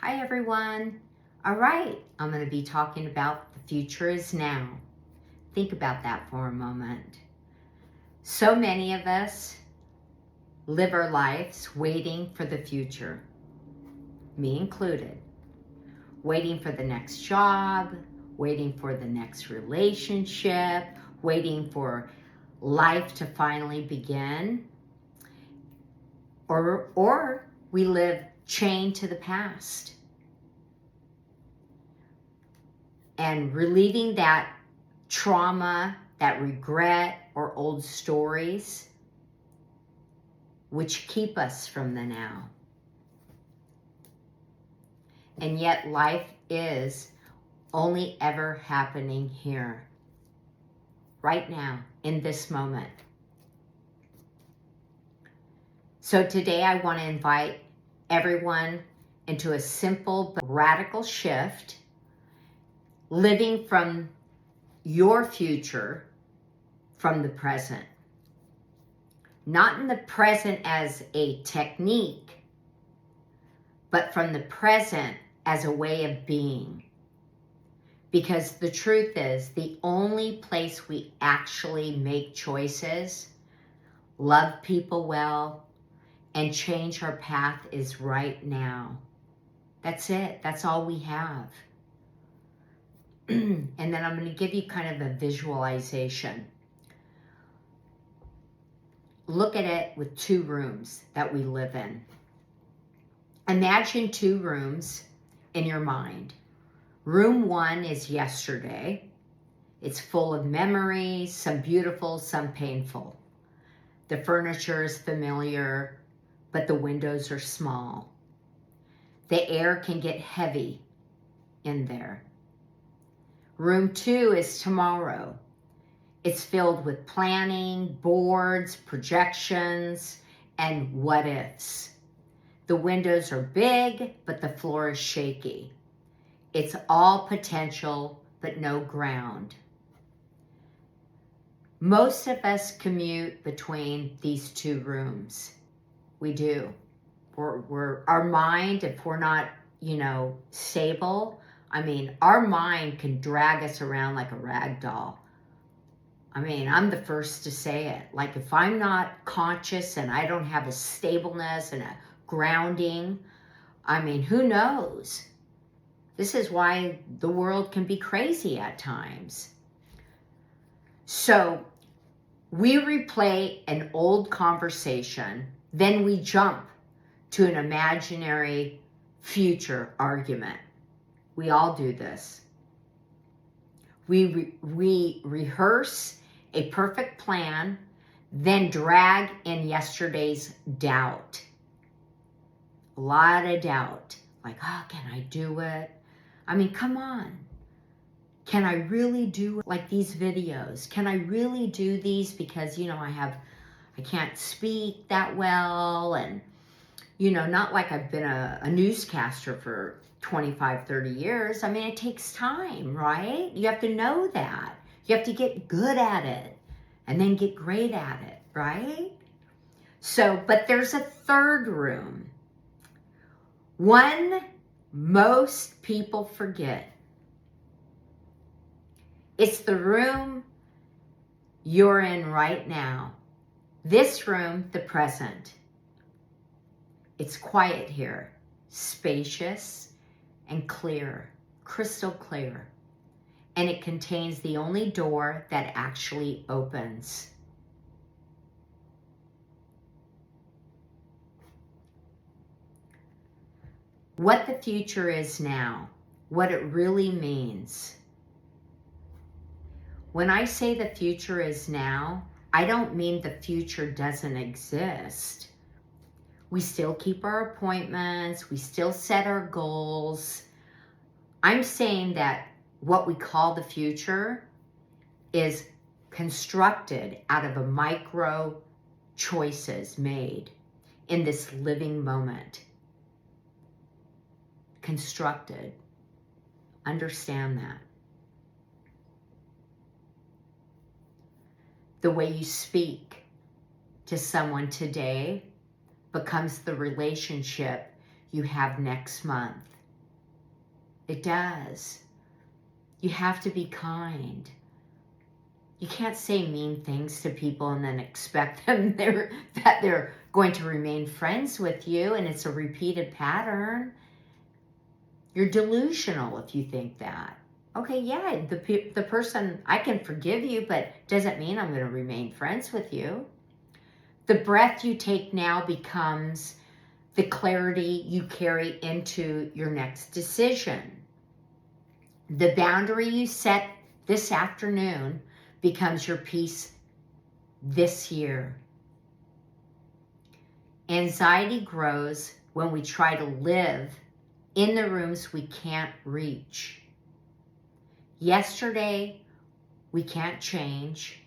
Hi everyone. All right, I'm going to be talking about the future is now. Think about that for a moment. So many of us live our lives waiting for the future, me included. Waiting for the next job, waiting for the next relationship, waiting for life to finally begin. Or we live chained to the past. And relieving that trauma, that regret, or old stories, which keep us from the now. And yet life is only ever happening here, right now, in this moment. So today I want to invite everyone into a simple but radical shift, living from your future from the present. Not in the present as a technique, but from the present as a way of being. Because the truth is, the only place we actually make choices, love people well, and change our path is right now. That's it. That's all we have. And then I'm going to give you kind of a visualization. Look at it with 2 rooms that we live in. Imagine 2 rooms in your mind. Room 1 is yesterday. It's full of memories, some beautiful, some painful. The furniture is familiar, but the windows are small. The air can get heavy in there. Room 2 is tomorrow. It's filled with planning, boards, projections, and what-ifs. The windows are big, but the floor is shaky. It's all potential, but no ground. Most of us commute between these 2 rooms. We do. Our mind, if we're not, stable, our mind can drag us around like a rag doll. I'm the first to say it. Like, if I'm not conscious and I don't have a stableness and a grounding, who knows? This is why the world can be crazy at times. So we replay an old conversation, then we jump to an imaginary future argument. We all do this. We rehearse a perfect plan, then drag in yesterday's doubt. A lot of doubt. Like, oh, can I do it? Come on. Can I really do it? Like these videos? Can I really do these? Because, I can't speak that well. And, not like I've been a newscaster for 25, 30 years. It takes time, right? You have to know that. You have to get good at it and then get great at it, right? So, but there's a 3rd room. One most people forget. It's the room you're in right now. This room, the present. It's quiet here, spacious and clear, crystal clear. And it contains the only door that actually opens. What the future is now, what it really means. When I say the future is now, I don't mean the future doesn't exist. We still keep our appointments, we still set our goals. I'm saying that what we call the future is constructed out of a micro choices made in this living moment. Constructed. Understand that. The way you speak to someone today becomes the relationship you have next month. It does. You have to be kind. You can't say mean things to people and then expect them that they're going to remain friends with you, and it's a repeated pattern. You're delusional if you think that. Okay, yeah, the person, I can forgive you, but doesn't mean I'm going to remain friends with you. The breath you take now becomes the clarity you carry into your next decision. The boundary you set this afternoon becomes your peace this year. Anxiety grows when we try to live in the rooms we can't reach. Yesterday, we can't change.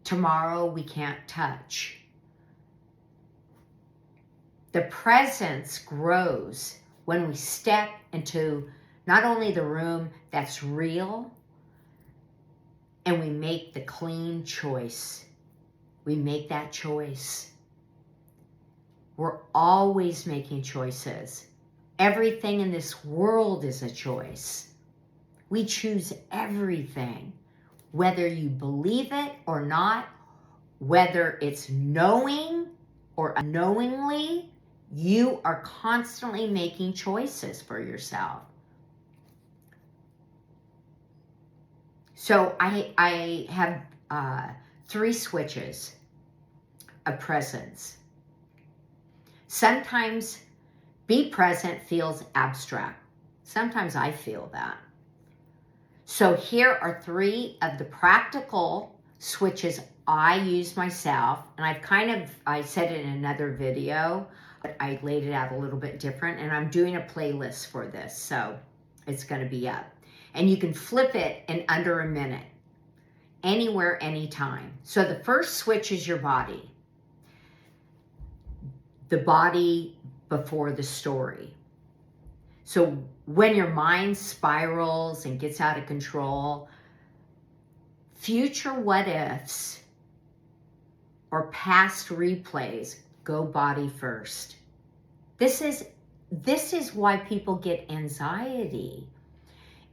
Tomorrow, we can't touch. The presence grows when we step into not only the room that's real, and we make the clean choice. We make that choice. We're always making choices. Everything in this world is a choice. We choose everything, whether you believe it or not, whether it's knowing or unknowingly, you are constantly making choices for yourself. So I have 3 switches of presence. Sometimes be present feels abstract. Sometimes I feel that. So here are 3 of the practical switches I use myself. And I said it in another video, but I laid it out a little bit different. And I'm doing a playlist for this, so it's going to be up. And you can flip it in under a minute, anywhere, anytime. So the first switch is your body. The body before the story. So when your mind spirals and gets out of control, future what-ifs or past replays go body first. This is why people get anxiety.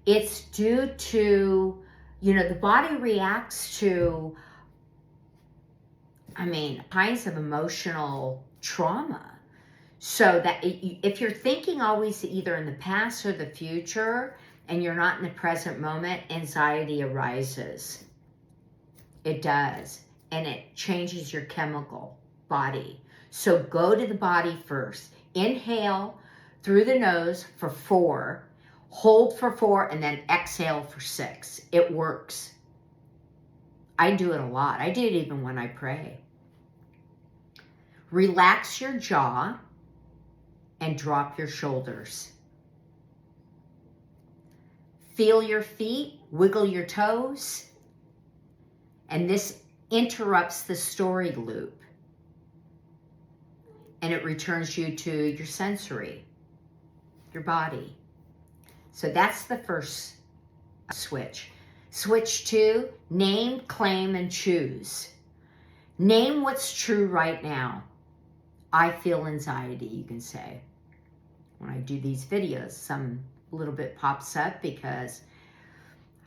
It's due to, the body reacts to, kinds of emotional trauma. So that if you're thinking always either in the past or the future, and you're not in the present moment, anxiety arises. It does. And it changes your chemical body. So go to the body first. Inhale through the nose for 4. Hold for 4 and then exhale for 6. It works. I do it a lot. I do it even when I pray. Relax your jaw and drop your shoulders. Feel your feet, wiggle your toes, and this interrupts the story loop. And it returns you to your sensory, your body. So that's the first switch. Switch 2, name, claim, and choose. Name what's true right now. I feel anxiety, you can say. When I do these videos, some little bit pops up because,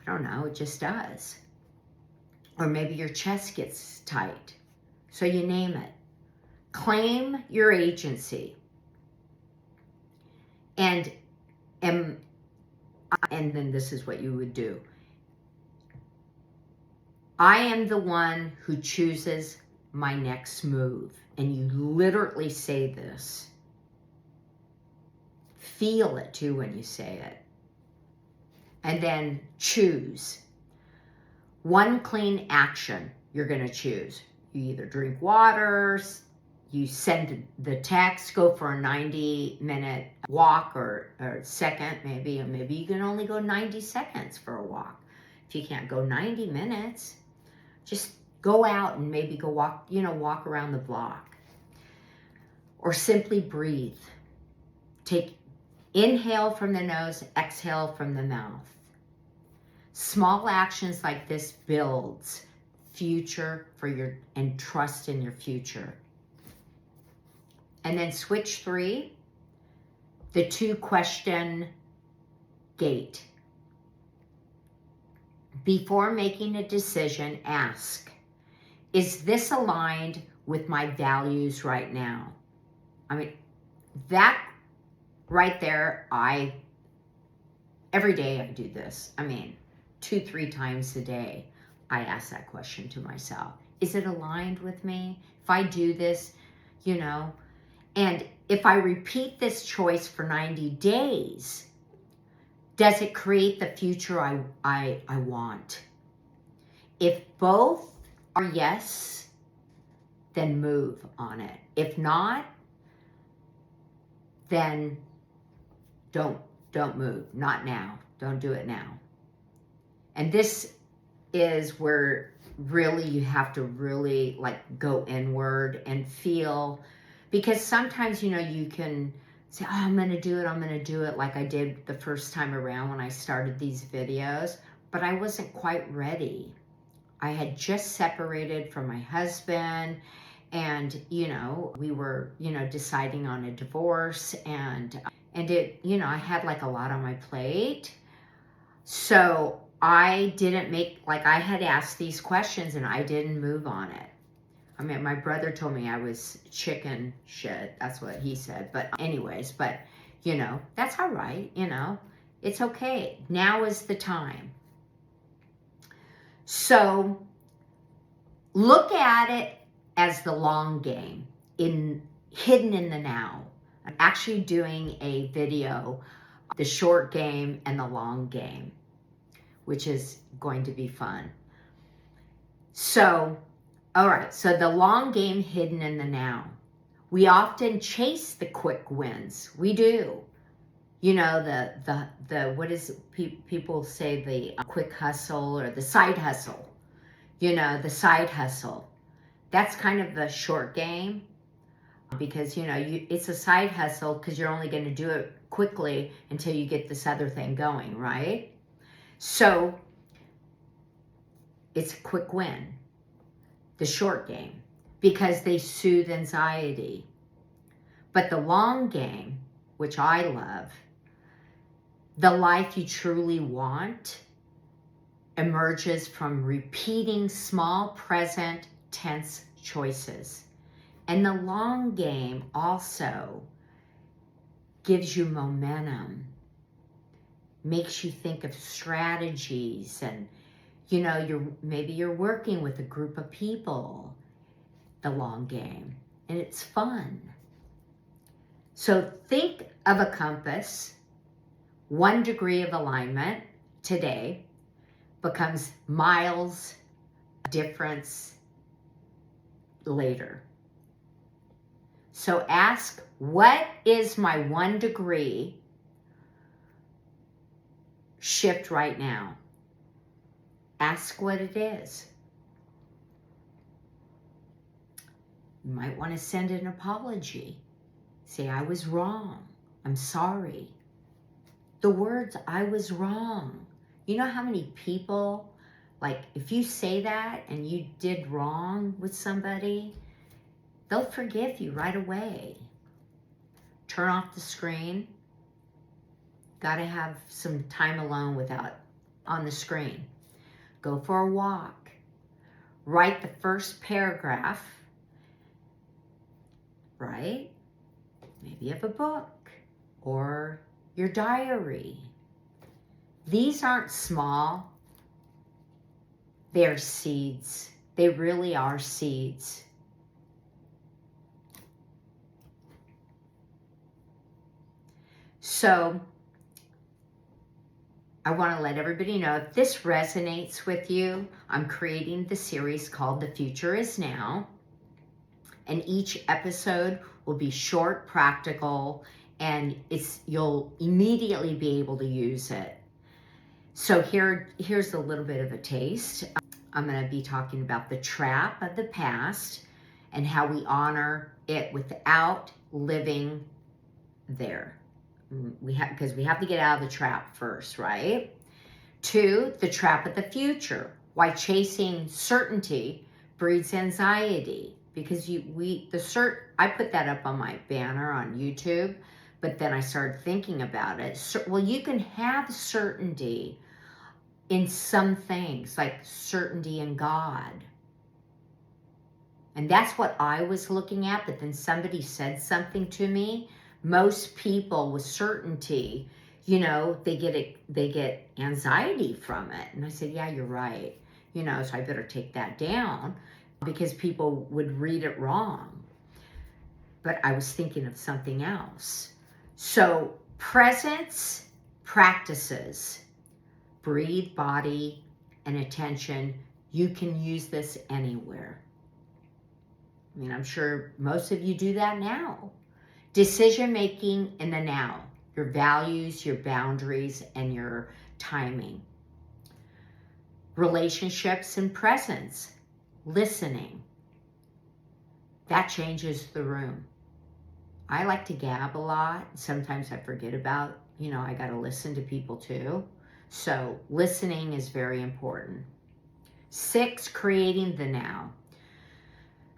I don't know, it just does. Or maybe your chest gets tight. So you name it. Claim your agency. And then this is what you would do. I am the one who chooses my next move. And you literally say this. Feel it too when you say it. And then choose. One clean action you're going to choose. You either drink water, you send the text, go for a 90-minute walk or second maybe, or maybe you can only go 90 seconds for a walk. If you can't go 90 minutes, just go out and maybe go walk, walk around the block. Or simply breathe. Take inhale from the nose, exhale from the mouth. Small actions like this builds future and trust in your future. And then switch 3, the 2-question gate. Before making a decision, ask, is this aligned with my values right now? I mean, that right there, every day I do this. I mean, 2-3 times a day, I ask that question to myself. Is it aligned with me? If I do this, and if I repeat this choice for 90 days, does it create the future I want? If both are yes, then move on it. If not, then don't move. Not now. Don't do it now. And this is where really you have to really go inward and feel, because sometimes you can say, oh, I'm gonna do it like I did the first time around when I started these videos, but I wasn't quite ready. I had just separated from my husband, and we were deciding on a divorce, and it I had a lot on my plate. So I didn't I had asked these questions and I didn't move on it. I mean, my brother told me I was chicken shit. That's what he said. But anyways, that's all right. It's okay. Now is the time. So look at it as the long game, hidden in the now. I'm actually doing a video, the short game and the long game, which is going to be fun. So, all right, so the long game hidden in the now. We often chase the quick wins. We do. What is people say, the quick hustle or the side hustle. The side hustle. That's kind of the short game, because it's a side hustle because you're only going to do it quickly until you get this other thing going, right? So it's a quick win, the short game, because they soothe anxiety. But the long game, which I love, the life you truly want, emerges from repeating small present tense choices. And the long game also gives you momentum, makes you think of strategies, and maybe you're working with a group of people, the long game, and it's fun. So think of a compass. 1 degree of alignment today becomes miles difference later. So ask, what is my 1 degree shift right now? Ask what it is. You might want to send an apology. Say, I was wrong. I'm sorry. The words, I was wrong. You know how many people, if you say that and you did wrong with somebody, they'll forgive you right away. Turn off the screen. Got to have some time alone on the screen. Go for a walk. Write the first paragraph, right? Maybe of a book or your diary. These aren't small. They're seeds. They really are seeds. So I want to let everybody know, if this resonates with you, I'm creating the series called The Future Is Now. And each episode will be short, practical, and you'll immediately be able to use it. So here's a little bit of a taste. I'm going to be talking about the trap of the past and how we honor it without living there. Because we have to get out of the trap first, right? 2, the trap of the future. Why chasing certainty breeds anxiety. Because I put that up on my banner on YouTube, But then I started thinking about it. So, well, you can have certainty in some things, like certainty in God. And that's what I was looking at, but then somebody said something to me. Most people with certainty, you know, they get anxiety from it. And I said, yeah, you're right. You know, so I better take that down because people would read it wrong. But I was thinking of something else. So presence practices, breathe, body, and attention. You can use this anywhere. I mean, I'm sure most of you do that now. Decision making in the now, your values, your boundaries, and your timing. Relationships and presence, listening. That changes the room. I like to gab a lot. Sometimes I forget about, you know, I got to listen to people too. So listening is very important. 6, creating the now.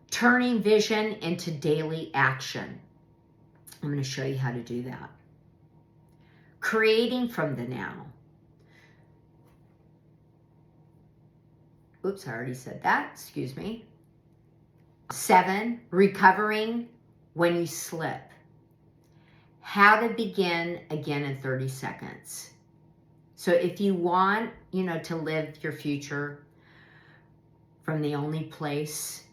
Turning vision into daily action. I'm going to show you how to do that. Creating from the now. Oops, I already said that. Excuse me. 7, recovering when you slip. How to begin again in 30 seconds. So if you want, you know, to live your future from the only place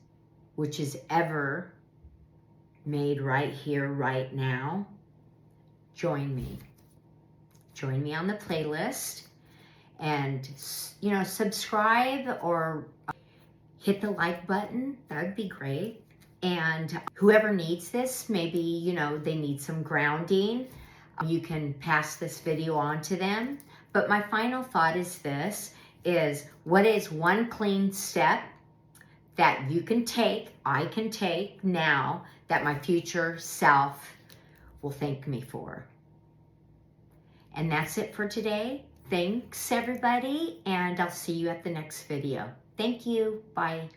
which is ever made right here, right now, join me. Join me on the playlist and, you know, subscribe or hit the like button. That would be great. And whoever needs this, maybe, you know, they need some grounding, you can pass this video on to them. But my final thought is this, is what is one clean step that you can take, I can take now, that my future self will thank me for. And that's it for today. Thanks everybody, and I'll see you at the next video. Thank you. Bye.